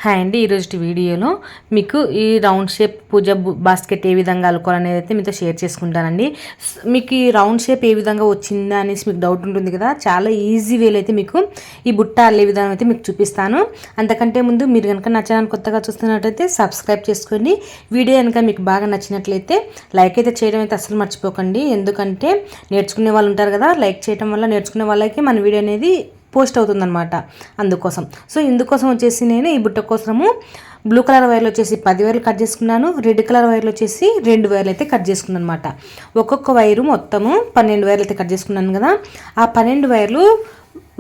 Hi అండి, ఈరోజు వీడియోలో మీకు ఈ రౌండ్ షేప్ పూజ బాస్కెట్ ఏ విధంగా అల్లుకోవాలనేది అయితే మీతో షేర్ చేసుకుంటానండి. మీకు ఈ రౌండ్ షేప్ ఏ విధంగా వచ్చిందా అనేసి మీకు డౌట్ ఉంటుంది కదా. చాలా ఈజీ వేలో అయితే మీకు ఈ బుట్ట అల్లే విధానం అయితే మీకు చూపిస్తాను. అంతకంటే ముందు మీరు కనుక నా ఛానల్ కొత్తగా చూస్తున్నట్టయితే సబ్స్క్రైబ్ చేసుకోండి. వీడియో కనుక మీకు బాగా నచ్చినట్లయితే లైక్ అయితే చేయడం అయితే అసలు మర్చిపోకండి. ఎందుకంటే నేర్చుకునే వాళ్ళు ఉంటారు కదా, లైక్ చేయడం వల్ల నేర్చుకునే వాళ్ళకి మన వీడియో అనేది పోస్ట్ అవుతుందన్నమాట. అందుకోసం ఇందుకోసం వచ్చేసి నేను ఈ బుట్ట కోసము బ్లూ కలర్ వైర్లు వచ్చేసి 10 వైర్లు కట్ చేసుకున్నాను. రెడ్ కలర్ వైర్లు వచ్చేసి 2 వైర్లు అయితే కట్ చేసుకున్నాను అనమాట. ఒక్కొక్క వైరు మొత్తము 12 వైర్లు అయితే కట్ చేసుకున్నాను కదా. ఆ 12 వైర్లు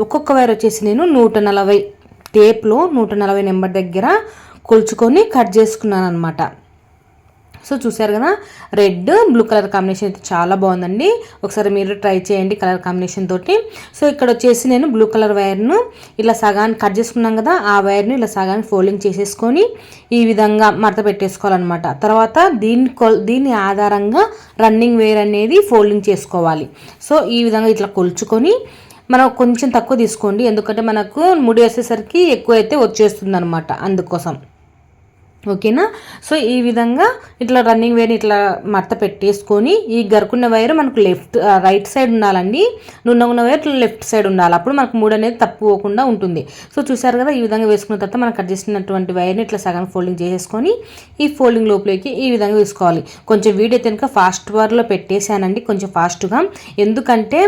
ఒక్కొక్క వైర్ వచ్చేసి నేను 140 టేప్లో 140 నెంబర్ దగ్గర కొలుచుకొని కట్ చేసుకున్నాను అనమాట. చూసారు కదా, రెడ్ బ్లూ కలర్ కాంబినేషన్ అయితే చాలా బాగుందండి. ఒకసారి మీరు ట్రై చేయండి కలర్ కాంబినేషన్ తోటి. ఇక్కడ వచ్చేసి నేను బ్లూ కలర్ వైర్ను ఇలా సగాన్ని కట్ చేసుకున్నాం కదా, ఆ వైర్ను ఇలా సగాన్ని ఫోల్డింగ్ చేసేసుకొని ఈ విధంగా మడత పెట్టేసుకోవాలన్నమాట. తర్వాత దీని ఆధారంగా రన్నింగ్ వైర్ అనేది ఫోల్డింగ్ చేసుకోవాలి. ఈ విధంగా ఇట్లా కొలుచుకొని మనం కొంచెం తక్కువ తీసుకోండి, ఎందుకంటే మనకు ముడి వేసేసరికి ఎక్కువ అయితే వచ్చేస్తుంది అనమాట. అందుకోసం ఓకేనా. ఈ విధంగా ఇట్లా రన్నింగ్ వైర్ ఇట్లా మడత పెట్టేసుకొని ఈ గరుకున్న వైర్ మనకు రైట్ సైడ్ ఉండాలండి, నున్నగున్న వైర్ లెఫ్ట్ సైడ్ ఉండాలి. అప్పుడు మనకు మూడు అనేది తప్పుకోకుండా ఉంటుంది. చూసారు కదా, ఈ విధంగా వేసుకున్న తర్వాత మనం కట్ చేసినటువంటి వైర్ని ఇట్లా సగం ఫోల్డింగ్ చేసేసుకొని ఈ ఫోల్డింగ్ లోపలికి ఈ విధంగా వేసుకోవాలి. కొంచెం వీడియో కనుక ఫాస్ట్ వర్లో పెట్టేశానండి, కొంచెం ఫాస్ట్గా, ఎందుకంటే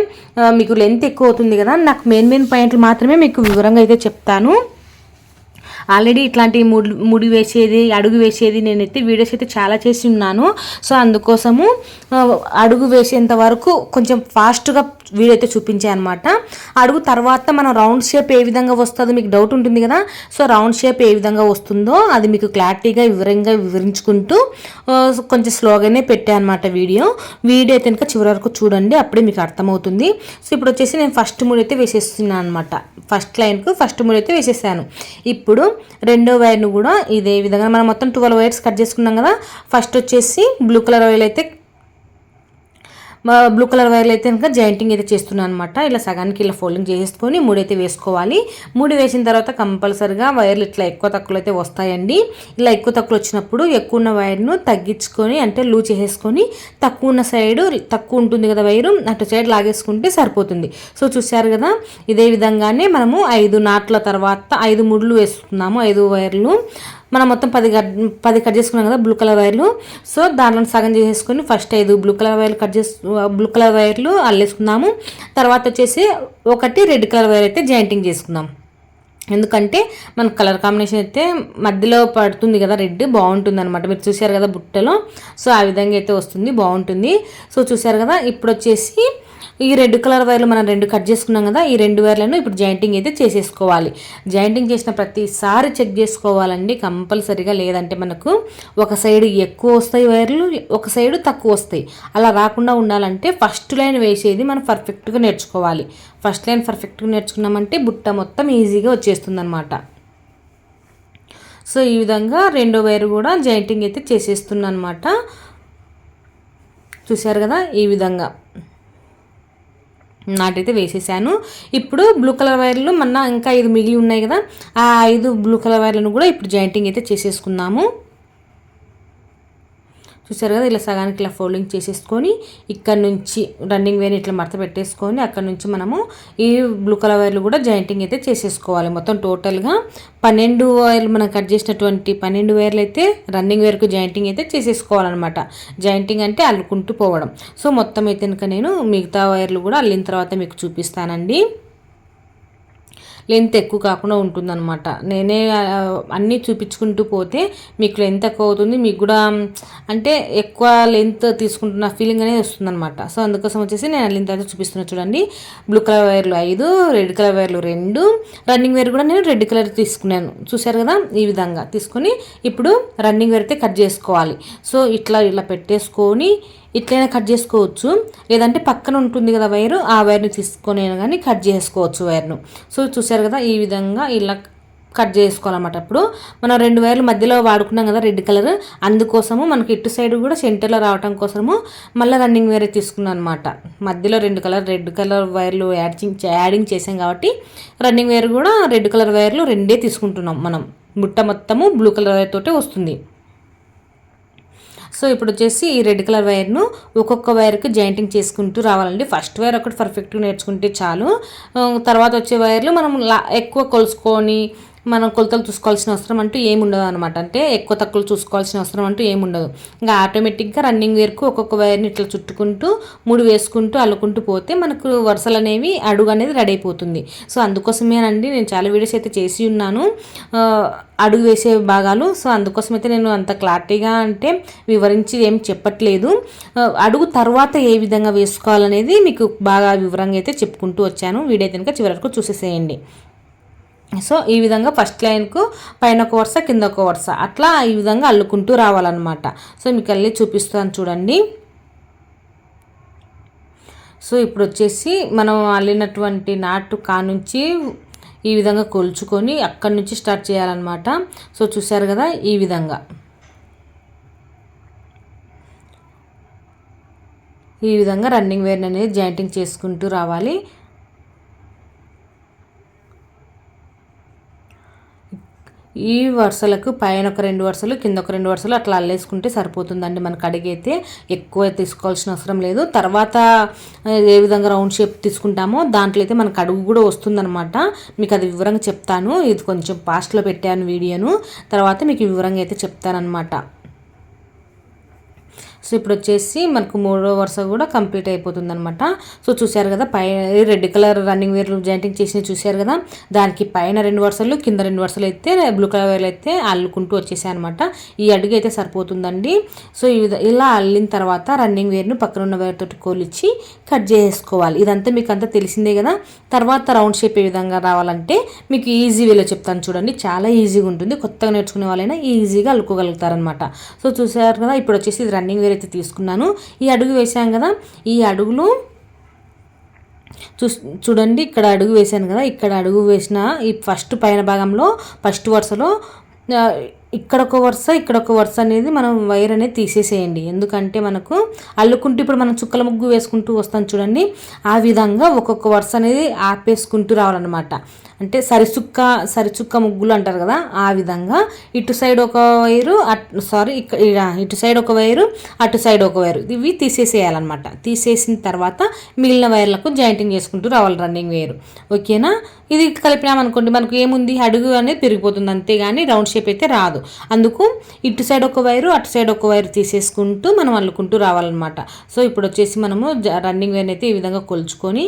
మీకు లెంత్ ఎక్కువ అవుతుంది కదా. నాకు మెయిన్ పాయింట్లు మాత్రమే మీకు వివరంగా అయితే చెప్తాను. ఆల్రెడీ ఇట్లాంటి ముడి వేసేది, అడుగు వేసేది నేనైతే వీడియోస్ అయితే చాలా చేసి ఉన్నాను. అందుకోసము అడుగు వేసేంత వరకు కొంచెం ఫాస్ట్గా వీడియో అయితే చూపించాను అనమాట. అడుగు తర్వాత మనం రౌండ్ షేప్ ఏ విధంగా వస్తుందో మీకు డౌట్ ఉంటుంది కదా. రౌండ్ షేప్ ఏ విధంగా వస్తుందో అది మీకు క్లారిటీగా వివరంగా వివరించుకుంటూ కొంచెం స్లోగానే పెట్టాను అనమాట వీడియో అయితే కనుక చివరి వరకు చూడండి, అప్పుడే మీకు అర్థమవుతుంది. ఇప్పుడు వచ్చేసి నేను ఫస్ట్ ముడి అయితే వేసేస్తున్నాను అనమాట. ఫస్ట్ లైన్కు ఫస్ట్ ముడి అయితే వేసేసాను. ఇప్పుడు రెండో వైర్ను కూడా ఇదే విధంగా మనం మొత్తం 12 వైర్స్ కట్ చేసుకున్నాం కదా. ఫస్ట్ వచ్చేసి బ్లూ కలర్ వైర్లు అయితే కనుక జాయింటింగ్ అయితే చేస్తున్నాను అనమాట. ఇలా సగానికి ఇలా ఫోల్డింగ్ చేసేసుకొని మూడైతే వేసుకోవాలి. మూడు వేసిన తర్వాత కంపల్సరిగా వైర్లు ఇట్లా ఎక్కువ తక్కువలు అయితే వస్తాయండి. ఇలా ఎక్కువ తక్కువ వచ్చినప్పుడు ఎక్కువ ఉన్న వైర్ను తగ్గించుకొని అంటే లూజ్ చేసేసుకొని తక్కువ ఉన్న సైడు తక్కువ ఉంటుంది కదా వైరు, అటు సైడ్ లాగేసుకుంటే సరిపోతుంది. చూసారు కదా, ఇదే విధంగానే మనము 5 నాట్ల తర్వాత 5 ముడులు వేసుకున్నాము. 5 వైర్లు మనం మొత్తం 10 కట్ చేసుకున్నాం కదా బ్లూ కలర్ వైర్లు. దాంట్లో సగం చేసేసుకొని ఫస్ట్ 5 బ్లూ కలర్ వైర్లు అల్లేసుకున్నాము. తర్వాత వచ్చేసి ఒకటి రెడ్ కలర్ వైర్ అయితే జాయింటింగ్ చేసుకున్నాం. ఎందుకంటే మన కలర్ కాంబినేషన్ అయితే మధ్యలో పడుతుంది కదా, రెడ్ బాగుంటుంది అనమాట. మీరు చూసారు కదా బుట్టలో, ఆ విధంగా అయితే వస్తుంది, బాగుంటుంది. చూసారు కదా, ఇప్పుడు వచ్చేసి ఈ రెడ్ కలర్ వైర్లు మనం 2 కట్ చేసుకున్నాం కదా, ఈ 2 వైర్లను ఇప్పుడు జాయింటింగ్ అయితే చేసేసుకోవాలి. జాయింటింగ్ చేసిన ప్రతిసారి చెక్ చేసుకోవాలండి కంపల్సరీగా, లేదంటే మనకు ఒక సైడ్ ఎక్కువ వస్తాయి వైర్లు, ఒక సైడ్ తక్కువ వస్తాయి. అలా రాకుండా ఉండాలంటే ఫస్ట్ లైన్ వేసేది మనం పర్ఫెక్ట్గా నేర్చుకోవాలి. ఫస్ట్ లైన్ పర్ఫెక్ట్గా నేర్చుకున్నామంటే బుట్ట మొత్తం ఈజీగా వచ్చేస్తుంది అనమాట. ఈ విధంగా రెండో వైర్ కూడా జాయింటింగ్ అయితే చేసేస్తున్నాను అనమాట. చూసారు కదా, ఈ విధంగా నాటైతే వేసేసాను. ఇప్పుడు బ్లూ కలర్ వైర్లు ఇంకా 5 మిగిలి ఉన్నాయి కదా, ఆ 5 బ్లూ కలర్ వైర్లను కూడా ఇప్పుడు జాయింటింగ్ అయితే చేసేసుకుందాము. చూసారు కదా, ఇలా సగానికి ఇలా ఫోల్డింగ్ చేసేసుకొని ఇక్కడ నుంచి రన్నింగ్ వైర్ ఇట్లా మడత పెట్టేసుకొని అక్కడ నుంచి మనము ఈ బ్లూ కలర్ వైర్లు కూడా జాయింటింగ్ అయితే చేసేసుకోవాలి. మొత్తం టోటల్గా 12 వైర్లు మనం కట్ చేసినటువంటి 12 వైర్లు అయితే రన్నింగ్ వైర్కు జాయింటింగ్ అయితే చేసేసుకోవాలన్నమాట. జాయింటింగ్ అంటే అల్లుకుంటూ పోవడం. మొత్తం అయితే కనుక నేను మిగతా వైర్లు కూడా అల్లిన తర్వాత మీకు చూపిస్తానండి. లెంత్ ఎక్కువ కాకుండా ఉంటుందన్నమాట. నేనే అన్నీ చూపించుకుంటూ పోతే మీకు లెంత్ ఎక్కువ అవుతుంది, మీకు కూడా అంటే ఎక్కువ లెంత్ తీసుకుంటున్న ఫీలింగ్ అనేది వస్తుందన్నమాట. అందుకోసం వచ్చేసి నేను అల్లిన తర్వాత చూపిస్తున్నాను. చూడండి, బ్లూ కలర్ వైర్లు 5, రెడ్ కలర్ వైర్లు 2, రన్నింగ్ వైర్ కూడా నేను రెడ్ కలర్ తీసుకున్నాను. చూసారు కదా, ఈ విధంగా తీసుకొని ఇప్పుడు రన్నింగ్ వైర్ అయితే కట్ చేసుకోవాలి. ఇలా పెట్టేసుకొని ఇట్లైనా కట్ చేసుకోవచ్చు, లేదంటే పక్కన ఉంటుంది కదా వైరు, ఆ వైర్ని తీసుకొని కానీ కట్ చేసుకోవచ్చు వైర్ను. చూసారు కదా, ఈ విధంగా ఇలా కట్ చేసుకోవాలన్నమాట. అప్పుడు మనం 2 వైర్లు మధ్యలో వాడుకున్నాం కదా రెడ్ కలర్, అందుకోసము మనకి ఇటు సైడ్ కూడా సెంటర్లో రావడం కోసము మళ్ళీ రన్నింగ్ వైర్ తీసుకున్నాను అనమాట. మధ్యలో రెడ్ కలర్ వైర్లు యాడింగ్ చేసాం కాబట్టి రన్నింగ్ వైర్ కూడా రెడ్ కలర్ వైర్లు 2 తీసుకుంటున్నాం మనం. బుట్ట మొత్తము బ్లూ కలర్ వైర్ తోటే వస్తుంది. సో ఇప్పుడు వచ్చేసి ఈ రెడ్ కలర్ వైర్ను ఒక్కొక్క వైర్కి జాయింటింగ్ చేసుకుంటూ రావాలండి. ఫస్ట్ వైర్ ఒకటి పర్ఫెక్ట్గా నేర్చుకుంటే చాలు. తర్వాత వచ్చే వైర్లు మనం ఎక్కువ కొలుసుకొని మనం కొలతలు చూసుకోవాల్సిన అవసరం అంటూ ఏముండదు అనమాట. అంటే ఎక్కువ తక్కువ చూసుకోవాల్సిన అవసరం అంటూ ఏముండదు. ఇంకా ఆటోమేటిక్గా రన్నింగ్ వేర్కు ఒక్కొక్క వైర్ని ఇట్లా చుట్టుకుంటూ ముడి వేసుకుంటూ అల్లుకుంటూ పోతే మనకు వరుసలు అనేవి అడుగు అనేది రెడీ అయిపోతుంది. సో అందుకోసమేనండి నేను చాలా వీడియోస్ అయితే చేసి ఉన్నాను అడుగు వేసే భాగాలు. సో అందుకోసమైతే నేను అంత క్లారిటీగా అంటే వివరించి ఏం చెప్పట్లేదు. అడుగు తర్వాత ఏ విధంగా వేసుకోవాలనేది మీకు బాగా వివరంగా అయితే చెప్పుకుంటూ వచ్చాను. వీడియో కనుక చివరి వరకు చూసేసేయండి. సో ఈ విధంగా ఫస్ట్ లైన్కు పైన ఒక వరుస కింద ఒక వరుస అట్లా ఈ విధంగా అల్లుకుంటూ రావాలన్నమాట. సో మీకు అల్లి చూపిస్తాను చూడండి. సో ఇప్పుడు వచ్చేసి మనం అల్లినటువంటి నాటు కానుంచి ఈ విధంగా కొలుచుకొని అక్కడి నుంచి స్టార్ట్ చేయాలన్నమాట. సో చూసారు కదా ఈ విధంగా రన్నింగ్ వేర్ అనేది జాయింటింగ్ చేసుకుంటూ రావాలి. ఈ వరుసలకు పైన ఒక 2 వరుసలు కింద ఒక 2 వరుసలు అట్లా అల్లేసుకుంటే సరిపోతుందండి. మనకు అడిగైతే ఎక్కువ తీసుకోవాల్సిన అవసరం లేదు. తర్వాత ఏ విధంగా రౌండ్ షేప్ తీసుకుంటామో దాంట్లో అయితే మనకు అడుగు కూడా వస్తుందన్నమాట. మీకు అది వివరంగా చెప్తాను. ఇది కొంచెం పాస్ట్లో పెట్టాను వీడియోను, తర్వాత మీకు వివరంగా అయితే చెప్తానన్నమాట. సో ఇప్పుడు వచ్చేసి మనకు 3వ వరుస కూడా కంప్లీట్ అయిపోతుంది అనమాట. సో చూసారు కదా రెడ్ కలర్ రన్నింగ్ వేర్లు జాయింటింగ్ చేసి చూసారు కదా, దానికి పైన 2 వరుసలు కింద 2 వరుసలు అయితే బ్లూ కలర్ వేర్లు అయితే అల్లుకుంటూ వచ్చేసాయి అనమాట. ఈ అడుగు అయితే సరిపోతుందండి. సో ఇలా అల్లిన తర్వాత రన్నింగ్ వేర్ను పక్కన ఉన్న వేర్ తోటి కోలిచ్చి కట్ చేసుకోవాలి. ఇదంతా మీకు అంతా తెలిసిందే కదా. తర్వాత రౌండ్ షేప్ ఏ విధంగా రావాలంటే మీకు ఈజీ వేలో చెప్తాను చూడండి. చాలా ఈజీగా ఉంటుంది. కొత్తగా నేర్చుకునే వాళ్ళైనా ఈజీగా అల్లుకోగలుగుతారనమాట. సో చూసారు కదా, ఇప్పుడు వచ్చేసి ఇది రన్నింగ్ వేర్ అయితే తీసుకున్నాను. ఈ అడుగు వేసాం కదా, ఈ అడుగులు చూడండి ఇక్కడ అడుగు వేసాను కదా, ఇక్కడ అడుగు వేసిన ఈ ఫస్ట్ పైన భాగంలో ఫస్ట్ వరుసలో ఇక్కడ ఒక వరుస అనేది మనం వైర్ అనేది తీసేసేయండి. ఎందుకంటే మనకు అల్లుకుంటూ ఇప్పుడు మనం చుక్కల ముగ్గు వేసుకుంటూ వస్తాం చూడండి, ఆ విధంగా ఒక్కొక్క వరుస అనేది ఆపేసుకుంటూ రావాలన్నమాట. అంటే సరిచుక్క ముగ్గులు అంటారు కదా, ఆ విధంగా ఇటు సైడ్ ఒక వైరు ఇటు సైడ్ ఒక వైరు అటు సైడ్ ఒక వైరు ఇవి తీసేసేయాలన్నమాట. తీసేసిన తర్వాత మిగిలిన వైర్లకు జాయింటింగ్ చేసుకుంటూ రావాలి రన్నింగ్ వైరు. ఓకేనా. ఇది కలిపినామనుకోండి మనకు ఏముంది, అడుగు అనేది పెరిగిపోతుంది, అంతేగాని రౌండ్ షేప్ అయితే రాదు. అందుకు ఇటు సైడ్ ఒక వైరు అటు సైడ్ ఒక వైరు తీసేసుకుంటూ మనం అల్లుకుంటూ రావాలన్నమాట. సో ఇప్పుడు వచ్చేసి మనము రన్నింగ్ వైర్ అయితే ఈ విధంగా కొలుచుకొని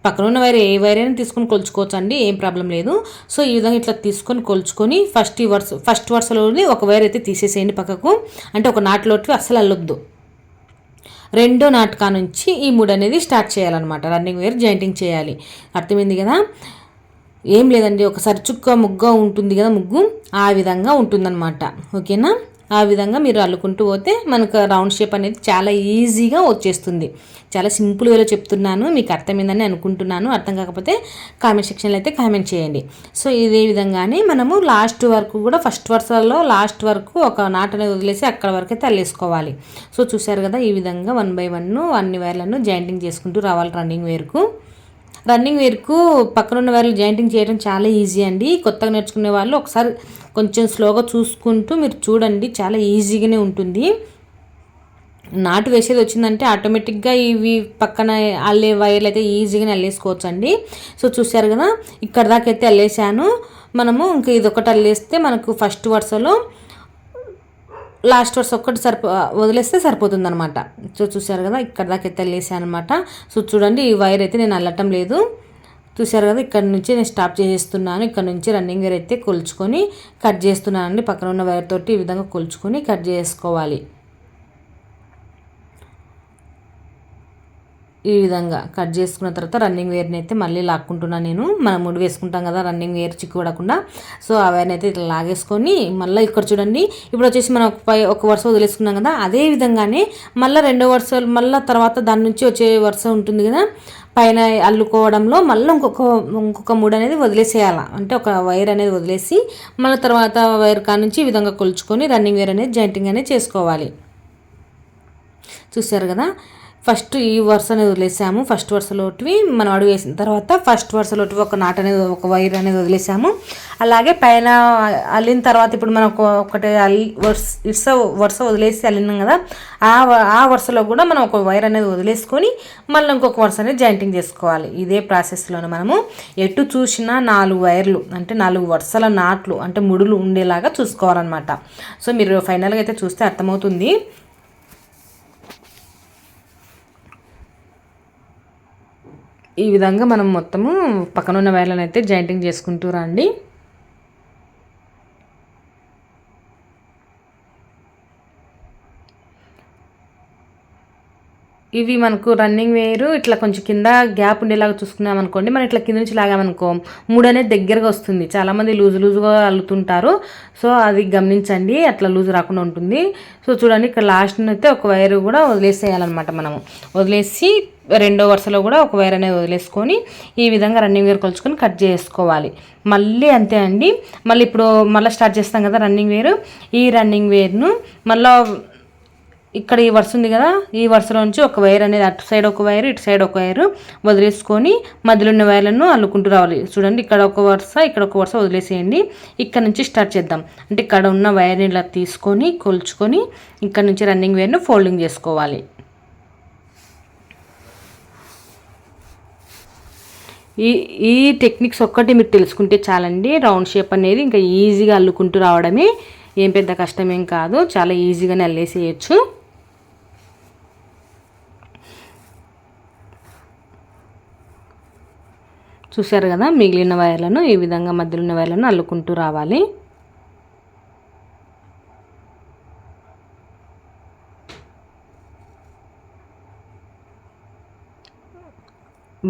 పక్కన ఉన్న వైర్ ఏ వైర్ అయినా తీసుకొని కొలుచుకోవచ్చు అండి, ఏం ప్రాబ్లం లేదు. సో ఈ విధంగా ఇట్లా తీసుకొని కొలుచుకొని ఫస్ట్ వరుసలోని ఒక వైర్ అయితే తీసేసేయండి పక్కకు. అంటే ఒక నాటులోకి అస్సలు అల్లొద్దు. 2వ నాటకా నుంచి ఈ 3 అనేది స్టార్ట్ చేయాలన్నమాట. రన్నింగ్ వైర్ జాయింటింగ్ చేయాలి. అర్థమైంది కదా. ఏం లేదండి, ఒకసారి చుక్క ముగ్గ ఉంటుంది కదా, ముగ్గు ఆ విధంగా ఉంటుందన్నమాట. ఓకేనా. ఆ విధంగా మీరు అల్లుకుంటూ పోతే మనకు రౌండ్ షేప్ అనేది చాలా ఈజీగా వచ్చేస్తుంది. చాలా సింపుల్ వేలో చెప్తున్నాను, మీకు అర్థమైందని అనుకుంటున్నాను. అర్థం కాకపోతే కామెంట్ సెక్షన్లో అయితే కామెంట్ చేయండి. సో ఇదే విధంగానే మనము లాస్ట్ వరకు కూడా ఫస్ట్ వరుసలో లాస్ట్ వరకు ఒక నాట్ అనేది వదిలేసి అక్కడ వరకు అయితే అల్లేసుకోవాలి. సో చూసారు కదా, ఈ విధంగా 1 by 1 అన్ని వైర్లను జాయింటింగ్ చేసుకుంటూ రావాలి రన్నింగ్ వేర్కు. పక్కనున్న వైర్లు జాయింటింగ్ చేయడం చాలా ఈజీ అండి. కొత్తగా నేర్చుకునే వాళ్ళు ఒకసారి కొంచెం స్లోగా చూసుకుంటూ మీరు చూడండి, చాలా ఈజీగానే ఉంటుంది. నాటు వేసేది వచ్చిందంటే ఆటోమేటిక్గా ఇవి పక్కన అల్లే వైర్లు అయితే ఈజీగానే అల్లేసుకోవచ్చు అండి. సో చూసారు కదా, ఇక్కడ దాకా అయితే అల్లేసాను. మనము ఇంకా ఇది ఒకటి అల్లేస్తే మనకు ఫస్ట్ వరుసలో లాస్ట్ వరుస ఒక్కటి వదిలేస్తే సరిపోతుంది అనమాట. సో చూసారు కదా, ఇక్కడ దాకా అయితే అల్లేసాను అనమాట. సో చూడండి, ఈ వైర్ అయితే నేను అల్లటం లేదు. చూసారు కదా, ఇక్కడ నుంచి నేను స్టాప్ చేసేస్తున్నాను. ఇక్కడ నుంచి రన్నింగ్ వైర్ అయితే కొలుచుకొని కట్ చేస్తున్నానండి. పక్కన ఉన్న వైర్ తోటి ఈ విధంగా కొలుచుకొని కట్ చేసుకోవాలి. ఈ విధంగా కట్ చేసుకున్న తర్వాత రన్నింగ్ వేర్ని అయితే మళ్ళీ లాక్కుంటున్నాను నేను. మనం ముడి వేసుకుంటాం కదా రన్నింగ్ వేర్ చిక్కుపడకుండా. సో అవన్నీ అయితే ఇట్లా లాగేసుకొని మళ్ళీ ఇక్కడ చూడండి, ఇప్పుడు వచ్చేసి మనం ఒక వరుస వదిలేసుకున్నాం కదా, అదే విధంగానే మళ్ళీ రెండో వరుస, మళ్ళీ తర్వాత దాని నుంచి వచ్చే వరుస ఉంటుంది కదా పైన అల్లుకోవడంలో మళ్ళీ ఇంకొక ముడి అనేది వదిలేసేయాలి. అంటే ఒక వైర్ అనేది వదిలేసి మళ్ళీ తర్వాత వైర్ కా నుంచి ఈ విధంగా కొలుచుకొని రన్నింగ్ వేర్ అనేది జాయింటింగ్ అనేది చేసుకోవాలి. చూసారు కదా, ఫస్ట్ ఈ వరుస అనేది వదిలేసాము. ఫస్ట్ వరుసలోటివి మనం అడుగు వేసిన తర్వాత ఫస్ట్ వరుసలోటివి ఒక నాట్ అనేది, ఒక వైర్ అనేది వదిలేసాము. అలాగే పైన అల్లిన తర్వాత ఇప్పుడు మనం ఒకటి వరుస వదిలేసి అల్లినాం కదా, ఆ వరుసలో కూడా మనం ఒక వైర్ అనేది వదిలేసుకొని మళ్ళీ ఇంకొక వరుస అనేది జాయింటింగ్ చేసుకోవాలి. ఇదే ప్రాసెస్లోనే మనము ఎటు చూసినా 4 వైర్లు అంటే 4 వరుసల నాట్లు అంటే ముడులు ఉండేలాగా చూసుకోవాలన్నమాట. సో మీరు ఫైనల్గా అయితే చూస్తే అర్థమవుతుంది. ఈ విధంగా మనం మొత్తము పక్కనున్న వైర్లను అయితే జాయింటింగ్ చేసుకుంటూ రండి. ఇవి మనకు రన్నింగ్ వేరు ఇట్లా కొంచెం కింద గ్యాప్ ఉండేలాగా చూసుకున్నాం అనుకోండి, మనం ఇట్లా కింద నుంచి లాగామనుకో ముడి అనేది దగ్గరగా వస్తుంది. చాలామంది లూజుగా అల్లుతుంటారు. సో అది గమనించండి, అట్లా లూజ్ రాకుండా ఉంటుంది. సో చూడండి, ఇక్కడ లాస్ట్ అయితే ఒక వైర్ కూడా వదిలేసేయాలన్నమాట. మనము వదిలేసి రెండో వరుసలో కూడా ఒక వైర్ అనేది వదిలేసుకొని ఈ విధంగా రన్నింగ్ వేర్ కొలుచుకొని కట్ చేసుకోవాలి. మళ్ళీ అంతే అండి. మళ్ళీ ఇప్పుడు మళ్ళీ స్టార్ట్ చేస్తాం కదా రన్నింగ్ వేరు. ఈ రన్నింగ్ వేర్ను మళ్ళీ ఇక్కడ ఈ వరుస ఉంది కదా, ఈ వరుసలో నుంచి ఒక వైర్ అనేది అటు సైడ్ ఒక వైర్ ఇటు సైడ్ ఒక వైర్ వదిలేసుకొని మధ్యలో ఉన్న వైర్లను అల్లుకుంటూ రావాలి. చూడండి, ఇక్కడ ఒక వరుస ఇక్కడ ఒక వరుస వదిలేసేయండి. ఇక్కడ నుంచి స్టార్ట్ చేద్దాం. అంటే ఇక్కడ ఉన్న వైర్ని ఇలా తీసుకొని కొలుచుకొని ఇక్కడ నుంచి రన్నింగ్ వేర్ను ఫోల్డింగ్ చేసుకోవాలి. ఈ టెక్నిక్స్ ఒక్కటి మీరు తెలుసుకుంటే చాలండి. రౌండ్ షేప్ అనేది ఇంకా ఈజీగా అల్లుకుంటూ రావడమే, ఏం పెద్ద కష్టమేం కాదు, చాలా ఈజీగానే అల్లేసేయచ్చు. చూశారు కదా, మిగిలిన వైర్లను ఈ విధంగా మధ్యలో ఉన్న వైర్లను అల్లుకుంటూ రావాలి.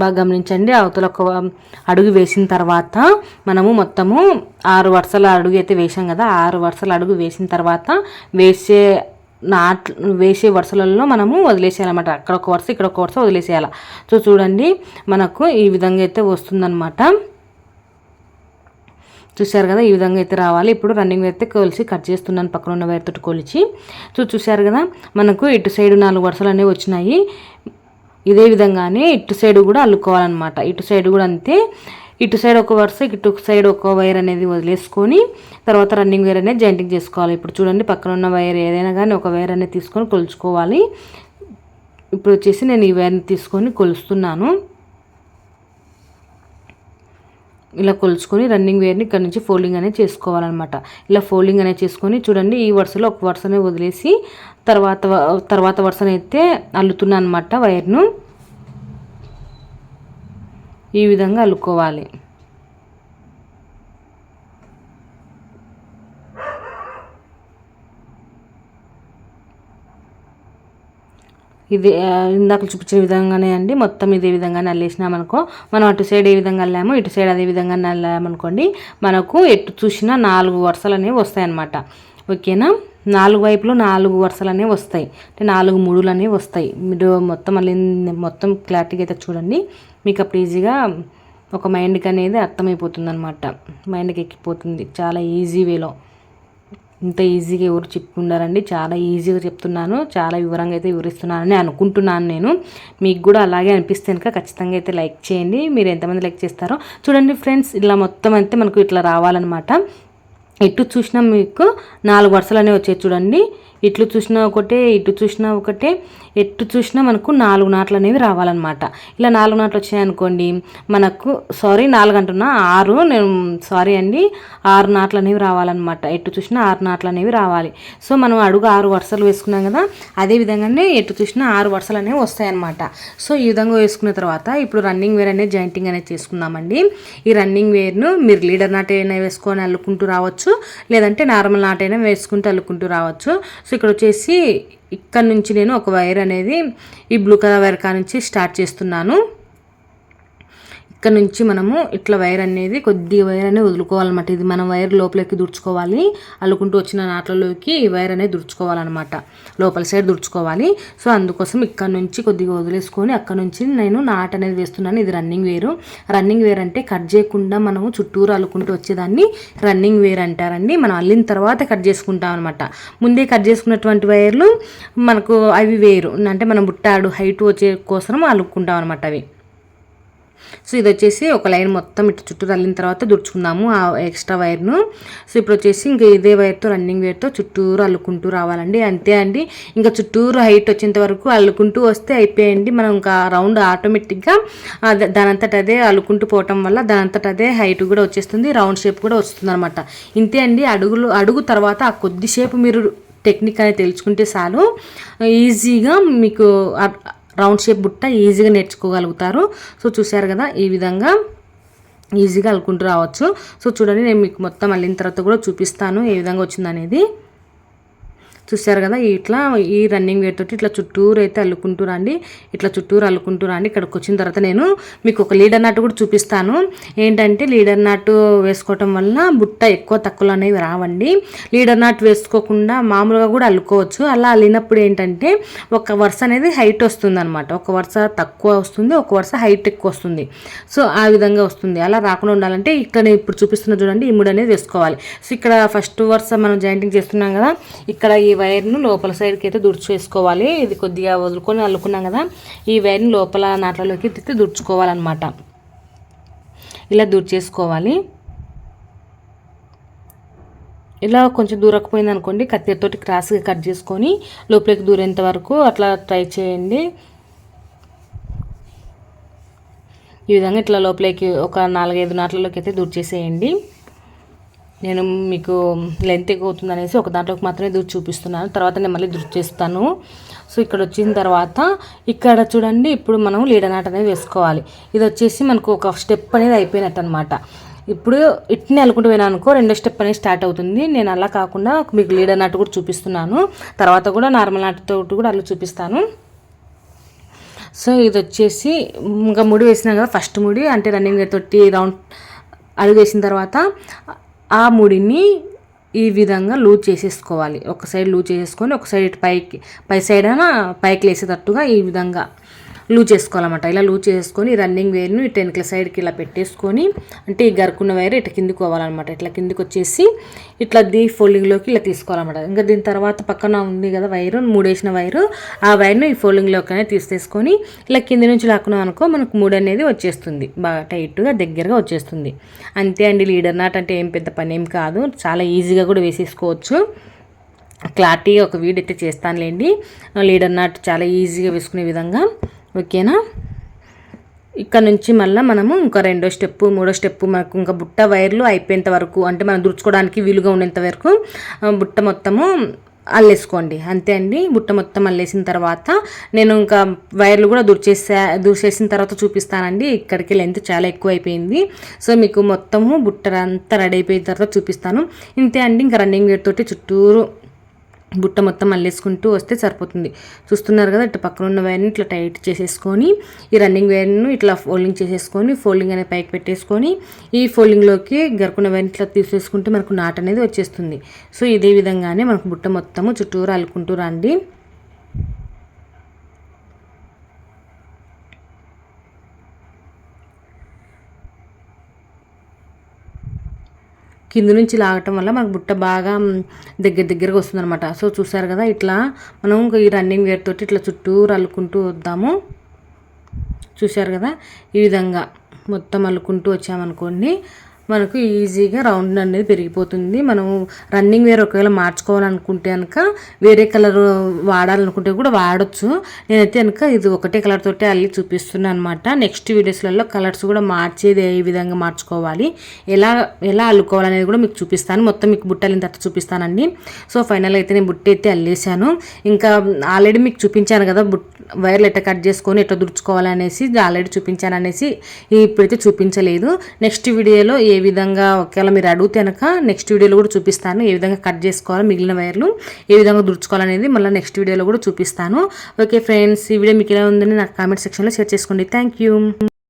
బాగా గమనించండి. అవతల ఒక అడుగు వేసిన తర్వాత మనము మొత్తము 6 వరుసల అడుగు అయితే వేసాం కదా, 6 వరుసల అడుగు వేసిన తర్వాత వేసే వరుసలలో మనము వదిలేసేయాలన్నమాట. అక్కడ ఒక వరుస ఇక్కడ ఒక వరుస వదిలేసేయాలి. సో చూడండి, మనకు ఈ విధంగా అయితే వస్తుందన్నమాట. చూశారు కదా, ఈ విధంగా అయితే రావాలి. ఇప్పుడు రన్నింగ్ అయితే కొలిచి కట్ చేస్తున్నాను పక్కన ఉన్న వైర్ తోటి కొలిచి. సో చూశారు కదా, మనకు ఇటు సైడ్ 4 వరుసలు అనేవి వచ్చినాయి. ఇదే విధంగానే ఇటు సైడ్ కూడా అల్లుకోవాలన్నమాట. ఇటు సైడ్ కూడా అంతే. ఇటు సైడ్ ఒక వరుస ఇటు సైడ్ ఒక వైర్ అనేది వదిలేసుకొని తర్వాత రన్నింగ్ వైర్ అనేది జాయింటింగ్ చేసుకోవాలి. ఇప్పుడు చూడండి, పక్కన ఉన్న వైర్ ఏదైనా కానీ ఒక వైర్ అనేది తీసుకొని కొలుచుకోవాలి. ఇప్పుడు వచ్చేసి నేను ఈ వైర్ని తీసుకొని కొలుస్తున్నాను. ఇలా కొలుచుకొని రన్నింగ్ వేర్ని ఇక్కడ నుంచి ఫోల్డింగ్ అనేది చేసుకోవాలన్నమాట. ఇలా ఫోల్డింగ్ అనేది చేసుకొని చూడండి, ఈ వరుసలో ఒక వరుసనే వదిలేసి తర్వాత వరుసను అయితే అల్లుతున్నాను అనమాట. వైర్ను ఈ విధంగా అల్లుకోవాలి. ఇది ఇందాక చూపించిన విధంగానే అండి. మొత్తం ఇదే విధంగానే అల్లేసినామనుకో, మనం అటు సైడ్ ఏ విధంగా అల్లామో ఇటు సైడ్ అదే విధంగా అల్లామనుకోండి, మనకు ఎటు చూసినా 4 వరుసలు అనేవి వస్తాయన్నమాట. ఓకేనా, 4 వైపులు 4 వరుసలు అనేవి వస్తాయి. అంటే 4 ముడులు అనేవి వస్తాయి. మీరు మొత్తం క్లారిటీగా అయితే చూడండి, మీకు అప్పుడు ఈజీగా ఒక మైండ్కి అనేది అర్థమైపోతుంది అనమాట. మైండ్కి ఎక్కిపోతుంది చాలా ఈజీ వేలో. ఇంత ఈజీగా ఎవరు చెప్పుకుంటారండి, చాలా ఈజీగా చెప్తున్నాను, చాలా వివరంగా అయితే వివరిస్తున్నానని అనుకుంటున్నాను నేను. మీకు కూడా అలాగే అనిపిస్తే కనుక ఖచ్చితంగా అయితే లైక్ చేయండి. మీరు ఎంతమంది లైక్ చేస్తారో చూడండి ఫ్రెండ్స్. ఇలా మొత్తం అయితే మనకు ఇట్లా రావాలన్నమాట. ఎటు చూసినా మీకు 4 వరుసలు అనేవి వచ్చాయి చూడండి. ఇట్లు చూసినా ఒకటే, ఇటు చూసినా ఒకటే, ఎటు చూసినా మనకు 4 నాట్లు అనేవి రావాలన్నమాట. ఇలా 4 నాట్లు వచ్చాయనుకోండి మనకు, 4 అంటున్నా 6, నేను సారీ అండి, 6 నాట్లు అనేవి రావాలన్నమాట. ఎటు చూసినా 6 నాట్లు అనేవి రావాలి. సో మనం అడుగు 6 వరుసలు వేసుకున్నాం కదా, అదే విధంగానే ఎటు చూసినా 6 వరుసలు అనేవి వస్తాయన్నమాట. సో ఈ విధంగా వేసుకున్న తర్వాత ఇప్పుడు రన్నింగ్ వేర్ అనేది జాయింటింగ్ అనేది చేసుకుందామండి. ఈ రన్నింగ్ వేర్ను మీరు లీడర్ నాట్ అయినా వేసుకొని అల్లుకుంటూ రావచ్చు, రావచ్చు, లేదంటే నార్మల్ నాటైనా వేసుకుంటూ అల్లుకుంటూ రావచ్చు. సో ఇక్కడ వచ్చేసి ఇక్కడ నుంచి నేను ఒక వైర్ అనేది ఈ బ్లూ కలర్ వైర్ నుంచి స్టార్ట్ చేస్తున్నాను. ఇక్కడ నుంచి మనము ఇట్లా వైర్ అనేది కొద్దిగా వైర్ అనేది వదులుకోవాలన్నమాట. ఇది మనం వైర్ లోపలికి దుడుచుకోవాలి, అల్లుకుంటూ వచ్చిన నాట్లలోకి ఈ వైర్ అనేది దుడుచుకోవాలన్నమాట, లోపల సైడ్ దుడుచుకోవాలి. సో అందుకోసం ఇక్కడ నుంచి కొద్దిగా వదిలేసుకొని అక్కడ నుంచి నేను నాట్ అనేది వేస్తున్నాను. ఇది రన్నింగ్ వేరు. రన్నింగ్ వేర్ అంటే కట్ చేయకుండా మనము చుట్టూరు అల్లుకుంటూ వచ్చేదాన్ని రన్నింగ్ వేర్ అంటారండి. మనం అల్లిన తర్వాత కట్ చేసుకుంటాం అనమాట. ముందే కట్ చేసుకున్నటువంటి వైర్లు మనకు అవి వేరు, అంటే మనం బుట్టాడు హైట్ వచ్చే కోసం అల్లుకుంటాం అనమాట అవి. సో ఇది వచ్చేసి ఒక లైన్ మొత్తం ఇటు చుట్టూరు అల్లిన తర్వాత దుడుచుకుందాము ఆ ఎక్స్ట్రా వైర్ను. సో ఇప్పుడు వచ్చేసి ఇంకా ఇదే వైర్తో రన్నింగ్ వేర్తో చుట్టూరు అల్లుకుంటూ రావాలండి. అంతే అండి, ఇంకా చుట్టూరు హైట్ వచ్చేంత వరకు అల్లుకుంటూ వస్తే అయిపోయండి. మనం ఇంకా రౌండ్ ఆటోమేటిక్గా దానంతట అదే అల్లుకుంటూ పోవటం వల్ల దానంతట అదే హైట్ కూడా వచ్చేస్తుంది, రౌండ్ షేప్ కూడా వస్తుంది అనమాట. ఇంతే అండి. అడుగు తర్వాత ఆ కొద్దిసేపు మీరు టెక్నిక్ అనేది తెలుసుకుంటే చాలు, ఈజీగా మీకు రౌండ్ షేప్ బుట్ట ఈజీగా నేర్చుకోగలుగుతారు. సో చూసారు కదా, ఈ విధంగా ఈజీగా అల్లుకుంటూ రావచ్చు. సో చూడండి, నేను మీకు మొత్తం అల్లిన తర్వాత కూడా చూపిస్తాను ఏ విధంగా వచ్చిందనేది. చూసారు కదా, ఇట్లా ఈ రన్నింగ్ వేర్ తోటి ఇట్లా చుట్టూరు అయితే అల్లుకుంటూ రండి, ఇట్లా చుట్టూరు అల్లుకుంటూ రండి. ఇక్కడికి వచ్చిన తర్వాత నేను మీకు ఒక లీడర్ నాట్ కూడా చూపిస్తాను. ఏంటంటే లీడర్ నాట్ వేసుకోవటం వల్ల బుట్ట ఎక్కువ తక్కువలు అనేవి రావండి. లీడర్ నాట్ వేసుకోకుండా మామూలుగా కూడా అల్లుకోవచ్చు. అలా అల్లినప్పుడు ఏంటంటే ఒక వరుస అనేది హైట్ వస్తుంది అనమాట, ఒక వరుస తక్కువ వస్తుంది, ఒక వరుస హైట్ ఎక్కువ వస్తుంది. సో ఆ విధంగా వస్తుంది. అలా రాకుండా ఉండాలంటే ఇక్కడ ఇప్పుడు చూపిస్తున్న చూడండి, ఈ ముడి అనేది వేసుకోవాలి. సో ఇక్కడ ఫస్ట్ వరుస మనం జాయింటింగ్ చేస్తున్నాం కదా, ఇక్కడ ఈ వైర్ను లోపల సైడ్కి అయితే దుడిచేసుకోవాలి. ఇది కొద్దిగా వదులుకొని అల్లుకున్నాం కదా, ఈ వైర్ని లోపల నాట్లలోకి తిప్పి దుడుచుకోవాలన్నమాట. ఇలా దుడిచేసుకోవాలి. ఇలా కొంచెం దూరకపోయింది అనుకోండి, కత్తెరతోటి క్రాస్గా కట్ చేసుకొని లోపలికి దూరేంత వరకు అట్లా ట్రై చేయండి. ఈ విధంగా ఇట్లా లోపలికి ఒక 4-5 నాట్లలోకి అయితే దూర్చేసేయండి. నేను మీకు లెంత్ ఎక్కువ అవుతుంది అనేసి ఒక దాంట్లోకి మాత్రమే దూరి చూపిస్తున్నాను, తర్వాత నేను మళ్ళీ దూరి చేస్తాను. సో ఇక్కడ వచ్చిన తర్వాత ఇక్కడ చూడండి, ఇప్పుడు మనం లీడర్ నాట్ అనేది వేసుకోవాలి. ఇది వచ్చేసి మనకు ఒక స్టెప్ అనేది అయిపోయినట్టు అనమాట. ఇప్పుడు ఇట్నే అల్లుకుంటూ పోయినా అనుకో, రెండో స్టెప్ అనేది స్టార్ట్ అవుతుంది. నేను అలా కాకుండా మీకు లీడర్ నాట్ కూడా చూపిస్తున్నాను, తర్వాత కూడా నార్మల్ నాట్తో కూడా అల్లు చూపిస్తాను. సో ఇది వచ్చేసి ఇంకా ముడి వేసినాం కదా, ఫస్ట్ ముడి అంటే రన్నింగ్ తోటి రౌండ్ అడుగు వేసిన తర్వాత ఆ ముడిని ఈ విధంగా లూజ్ చేసేసుకోవాలి. ఒక సైడ్ లూజ్ చేసేసుకొని ఒక సైడ్ పై సైడ్ అయినా పైకి లేసేటట్టుగా ఈ విధంగా లూజ్ చేసుకోవాలన్నమాట. ఇలా లూజ్ చేసుకొని రన్నింగ్ వైర్ను ఇటు వెనకల సైడ్కి ఇలా పెట్టేసుకొని, అంటే ఈ గరుకున్న వైర్ ఇట్లా కిందికి పోవాలన్నమాట. ఇట్లా కిందికి వచ్చేసి ఇట్లా ఫోల్డింగ్లోకి ఇలా తీసుకోవాలన్నమాట. ఇంకా దీని తర్వాత పక్కన ఉంది కదా వైరు, మూడేసిన వైరు, ఆ వైర్ను ఈ ఫోల్డింగ్లోకి తీసేసుకొని ఇలా కింది నుంచి లాక్కున్నాం అనుకో, మనకు మూడు అనేది వచ్చేస్తుంది, బాగా టైట్గా దగ్గరగా వచ్చేస్తుంది. అంతే అండి, లీడర్ నాట్ అంటే ఏం పెద్ద పని ఏం కాదు, చాలా ఈజీగా కూడా వేసేసుకోవచ్చు. క్లారిటీగా ఒక వీడియో అయితే చేస్తానులేండి, లీడర్ నాట్ చాలా ఈజీగా వేసుకునే విధంగా. ఓకేనా, ఇక్కడ నుంచి మళ్ళీ మనము ఇంకా రెండో స్టెప్పు మూడో స్టెప్పు మనకు ఇంకా బుట్ట వైర్లు అయిపోయేంత వరకు, అంటే మనం దుడుచుకోవడానికి వీలుగా ఉండేంత వరకు బుట్ట మొత్తము అల్లేసుకోండి. అంతే అండి, బుట్ట మొత్తం అల్లేసిన తర్వాత నేను ఇంకా వైర్లు కూడా దూర్చేసిన తర్వాత చూపిస్తానండి. ఇక్కడికి లెంత్ చాలా ఎక్కువ అయిపోయింది. సో మీకు మొత్తము బుట్ట అంతా రెడీ అయిపోయిన తర్వాత చూపిస్తాను. ఇంతే అండి, ఇంకా రన్నింగ్ వేర్ తోటి చుట్టూరు బుట్ట మొత్తం అల్లేసుకుంటూ వస్తే సరిపోతుంది. చూస్తున్నారు కదా, ఇట్లా పక్కన ఉన్న వైర్ని ఇట్లా టైట్ చేసేసుకొని ఈ రన్నింగ్ వైర్ను ఇట్లా ఫోల్డింగ్ చేసేసుకొని ఫోల్డింగ్ అనేది పైకి పెట్టేసుకొని ఈ ఫోల్డింగ్లోకి గరుకున్న వైర్ని ఇట్లా తీసేసుకుంటే మనకు నాట్ అనేది వచ్చేస్తుంది. సో ఇదే విధంగానే మనకు బుట్ట మొత్తము చుట్టూరు అల్లుకుంటూ రండి. కింద నుంచి లాగటం వల్ల మనకు బుట్ట బాగా దగ్గరగా వస్తుంది అనమాట. సో చూసారు కదా, ఇట్లా మనం ఈ రన్నింగ్ వేర్ తోటి ఇట్లా చుట్టూరు అల్లుకుంటూ వద్దాము. చూసారు కదా, ఈ విధంగా మొత్తం అల్లుకుంటూ వచ్చామనుకోండి, మనకు ఈజీగా రౌండ్ అనేది పెరిగిపోతుంది. మనం రన్నింగ్ వేర్ ఒకవేళ మార్చుకోవాలనుకుంటే కనుక వేరే కలర్ వాడాలనుకుంటే కూడా వాడచ్చు. నేనైతే కనుక ఇది ఒకటే కలర్ తోటి అల్లి చూపిస్తున్నాను అనమాట. నెక్స్ట్ వీడియోస్లలో కలర్స్ కూడా మార్చేది ఏ విధంగా మార్చుకోవాలి, ఎలా అల్లుకోవాలనేది కూడా మీకు చూపిస్తాను. మొత్తం మీకు బుట్ట అల్లిన తర్వాత చూపిస్తానండి. సో ఫైనల్ అయితే నేను బుట్ట అయితే అల్లేసాను. ఇంకా ఆల్రెడీ మీకు చూపించాను కదా, వైర్లు ఎట్లా కట్ చేసుకొని ఎట్లా దుడుచుకోవాలనేసి ఆల్రెడీ చూపించాను అనేసి ఇప్పుడైతే చూపించలేదు. నెక్స్ట్ వీడియోలో ఏ విధంగా ఒకవేళ మీరు అడిగితే కనుక నెక్స్ట్ వీడియోలో కూడా చూపిస్తాను. ఏ విధంగా కట్ చేసుకోవాలో, మిగిలిన వైర్లు ఏ విధంగా దుర్చుకోవాలనేది మళ్ళీ నెక్స్ట్ వీడియోలో కూడా చూపిస్తాను. ఓకే ఫ్రెండ్స్, ఈ వీడియో మీకు ఎలా ఉందని నాకు కామెంట్ సెక్షన్లో షేర్ చేసుకోండి. Thank you.